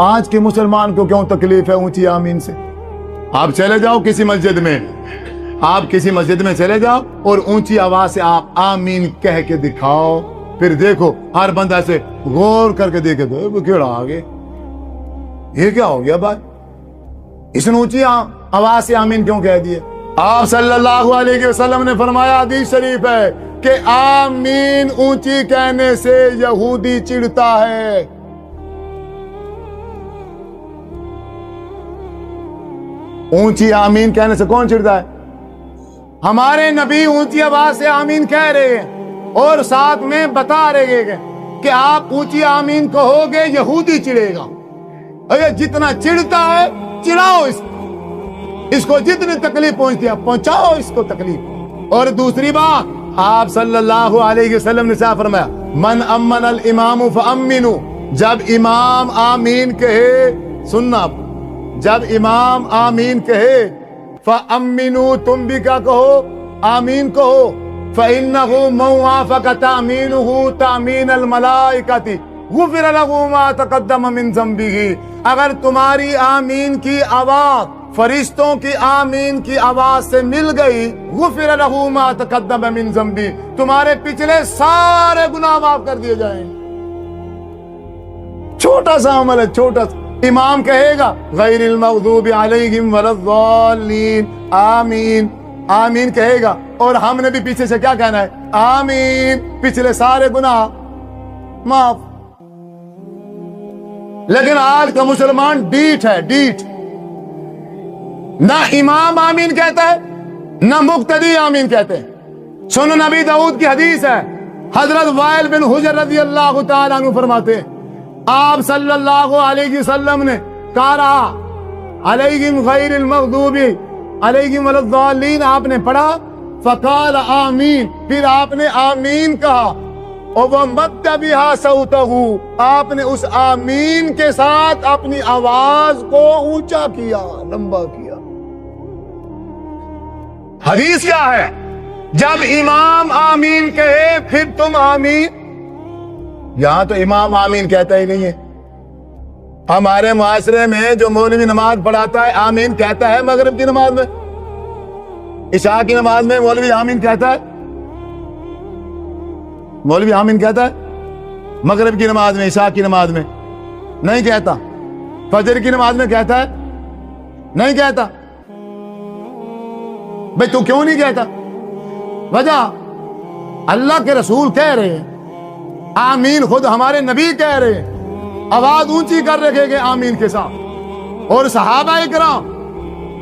آج کے مسلمان کو کیوں تکلیف ہے اونچی آمین سے؟ آپ چلے جاؤ کسی مسجد میں، آپ کسی مسجد میں چلے جاؤ اور اونچی آواز سے آپ آمین کہہ کے دکھاؤ، پھر دیکھو ہر بندہ سے غور کر کے دیکھے تو وہ کیڑا آگے، یہ کیا ہو گیا بھائی، اس نے اونچی آواز سے آمین کیوں کہہ دیے؟ آپ صلی اللہ علیہ وسلم نے فرمایا، حدیث شریف ہے کہ آمین اونچی کہنے سے یہودی چڑھتا ہے۔ اونچی آمین کہنے سے کون چڑھتا ہے؟ ہمارے نبی اونچی آواز سے آمین کہہ رہے ہیں اور ساتھ میں بتا رہے ہیں کہ آپ اونچی آمین کہو گے یہودی چڑھے گا، اگر جتنا چڑھتا ہے چڑھاؤ اس کو جتنی تکلیف پہنچتی ہے پہنچاؤ اس کو تکلیف۔ اور دوسری بات، آپ صلی اللہ علیہ وسلم نے کیا فرمایا؟ من امن الامام فامنوا، جب امام آمین کہے، سننا، جب امام آمین کہے فامنوا، تم بھی کیا کہو؟ آمین کہو۔ فإنه من وافق تأمینه تأمین الملائکۃ غفر له ما تقدم من ذنبه، اگر تمہاری آمین کی آواز فرشتوں کی آمین کی آواز سے مل گئی، غفر له ما تقدم من ذنبی، تمہارے پچھلے سارے گناہ معاف کر دیے جائیں۔ چھوٹا سا عمل ہے، چھوٹا سا، امام کہے گا غیر المغضوب علیہم ولا الضالین، آمین، آمین کہے گا، اور ہم نے بھی پیچھے سے کیا کہنا ہے؟ آمین، پچھلے سارے گناہ معاف۔ لیکن آج کا مسلمان ڈیٹ ہے، ڈیٹ، نہ امام آمین کہتا ہے نہ مقتدی آمین کہتے ہیں۔ سنن نبی داؤد کی حدیث ہے، حضرت وائل بن حجر رضی اللہ تعالیٰ عنہ فرماتے ہیں، آپ صلی اللہ علیہ وسلم نے کہا علیہم غیر المغضوب علیہم ولا الضالین، آپ نے پڑھا، فقال آمین، پھر آپ نے آمین کہا، اور وہ مد بہا صوتہ، آپ نے اس آمین کے ساتھ اپنی آواز کو اونچا کیا، لمبا کیا۔ حدیث کیا ہے؟ جب امام آمین کہے پھر تم آمین۔ یہاں تو امام آمین کہتا ہی نہیں ہے۔ ہمارے معاشرے میں جو مولوی نماز پڑھاتا ہے آمین کہتا ہے، مغرب کی نماز میں، عشاء کی نماز میں مولوی آمین کہتا ہے، مولوی آمین کہتا ہے، مغرب کی نماز میں، عشاء کی نماز میں نہیں کہتا، فجر کی نماز میں کہتا ہے، نہیں کہتا۔ بھئی تو کیوں نہیں کہتا؟ وجہ اللہ کے رسول کہہ رہے ہیں آمین، خود ہمارے نبی کہہ رہے ہیں، آواز اونچی کر رکھے گے آمین کے ساتھ۔ اور صحابہ اکرام،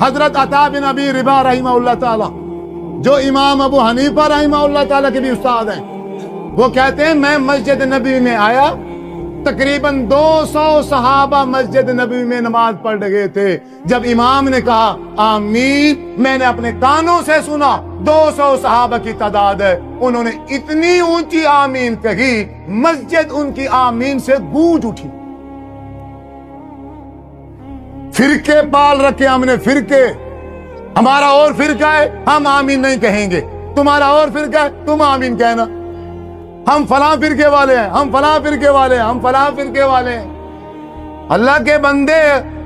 حضرت عطا بن ابی رباح رحمہ اللہ تعالی، جو امام ابو حنیفہ رحمہ اللہ تعالی کے بھی استاد ہیں، وہ کہتے ہیں میں مسجد نبی میں آیا، تقریباً 200 صحابہ مسجد نبی میں نماز پڑھ رہے تھے، جب امام نے کہا آمین، میں نے اپنے کانوں سے سنا، 200 صحابہ کی تعداد ہے، انہوں نے اتنی اونچی آمین کہی، مسجد ان کی آمین سے گونج اٹھی۔ فرقے پال رکھے ہم نے، فرقے، ہمارا اور فرقہ ہے ہم آمین نہیں کہیں گے، تمہارا اور فرقہ ہے تم آمین کہنا، ہم فلاں فرقے والے ہیں، ہم فلاں فرقے والے ہیں، ہم فلاں فرقے والے ہیں۔ اللہ کے بندے،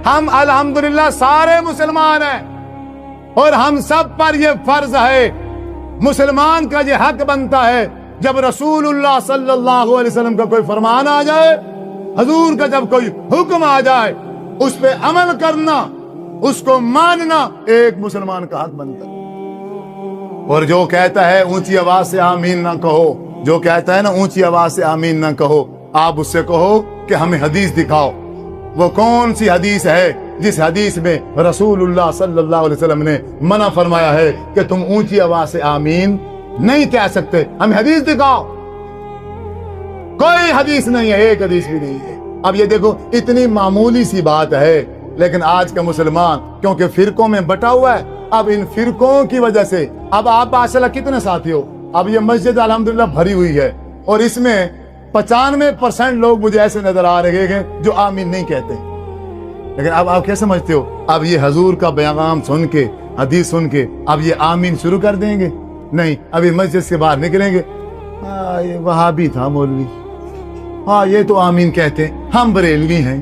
ہم الحمدللہ سارے مسلمان ہیں، اور ہم سب پر یہ فرض ہے، مسلمان کا یہ حق بنتا ہے، جب رسول اللہ صلی اللہ علیہ وسلم کا کوئی فرمان آ جائے، حضور کا جب کوئی حکم آ جائے، اس پہ عمل کرنا، اس کو ماننا ایک مسلمان کا حق بنتا ہے۔ اور جو کہتا ہے اونچی آواز سے آمین نہ کہو، جو کہتا ہے نا اونچی آواز سے آمین نہ کہو، آپ اس سے کہو کہ ہمیں حدیث دکھاؤ، وہ کون سی حدیث ہے جس حدیث میں رسول اللہ صلی اللہ علیہ وسلم نے منع فرمایا ہے کہ تم اونچی آواز سے آمین نہیں کہہ سکتے، ہمیں حدیث دکھاؤ۔ کوئی حدیث نہیں ہے، ایک حدیث بھی نہیں ہے۔ اب یہ دیکھو اتنی معمولی سی بات ہے، لیکن آج کا مسلمان کیونکہ فرقوں میں بٹا ہوا ہے، اب ان فرقوں کی وجہ سے، اب آپ ماشاءاللہ کتنے ساتھی ہو، اب یہ مسجد الحمدللہ بھری ہوئی ہے، اور اس میں 95% لوگ مجھے ایسے نظر آ رہے ہیں جو آمین نہیں کہتے۔ لیکن اب آپ کیا سمجھتے ہو، اب یہ حضور کا پیغام سن کے، حدیث سن کے اب یہ آمین شروع کر دیں گے؟ نہیں، ابھی مسجد سے باہر نکلیں گے، یہ وہابی تھا مولوی، ہاں یہ تو آمین کہتے ہیں، ہم بریلوی ہیں،